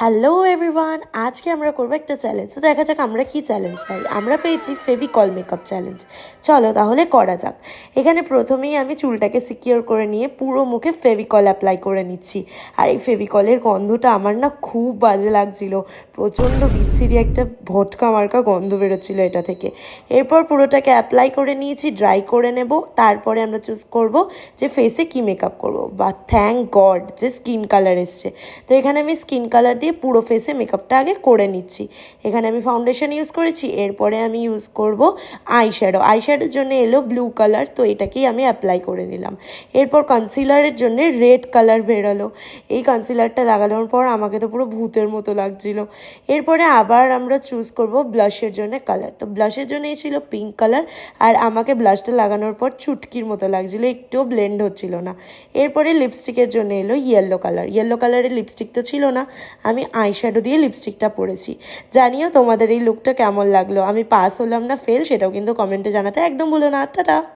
Hello everyone, আজকে আমরা করবো একটা চ্যালেঞ্জ। তো দেখা যাক আমরা কি চ্যালেঞ্জ পাই। আমরা পেয়েছি ফেভিকল মেকআপ চ্যালেঞ্জ। চলো তাহলে করা যাক। এখানে প্রথমেই আমি চুলটাকে সিকিওর করে নিয়ে পুরো মুখে ফেভিকল অ্যাপ্লাই করে নিচ্ছি। আর এই ফেভিকলের গন্ধটা আমার না খুব বাজে লাগছিল, প্রচণ্ড বিচ্ছিরি একটা ভটকা মার্কা গন্ধ বেরোচ্ছিল এটা থেকে। এরপর পুরোটাকে অ্যাপ্লাই করে নিয়েছি, ড্রাই করে নেব। তারপরে আমরা চুজ করব যে ফেসে কি মেকআপ করব। বাট থ্যাংক গড যে স্কিন কালার এসছে। তো এখানে আমি স্কিন কালার দিয়ে পুরো ফেসে মেকআপটা আগে করে নিচ্ছি। এখানে আমি ফাউন্ডেশন ইউজ করেছি, এরপরে আমি ইউজ করব আইশ্যাডো। আইশ্যাডোর জন্য এলো ব্লু কালার, তো এটাকেই আমি অ্যাপ্লাই করে নিলাম। এরপর কনসিলারের জন্য রেড কালার বেরোলো। এই কনসিলারটা লাগানোর পর আমাকে তো পুরো ভূতের মতো লাগছিল। এরপরে আবার আমরা চুজ করব ব্লাশের জন্য কালার। তো ব্লাশের জন্য এই ছিল পিঙ্ক কালার, আর আমাকে ব্লাশটা লাগানোর পর চুটকির মতো লাগছিল, একটুও ব্লেন্ড হচ্ছিল না। এরপরে লিপস্টিকের জন্য এলো ইয়েলো কালার। ইয়েলো কালারের লিপস্টিক তো ছিল না, আমি আইশ্যাডো দিয়ে লিপস্টিকটা পরেছি। জানিও তোমাদের এই লুকটা কেমন লাগলো। আমি পাস হলাম না ফেল সেটাও কিন্তু কমেন্টে জানাতে একদম ভুলো না। টাটা।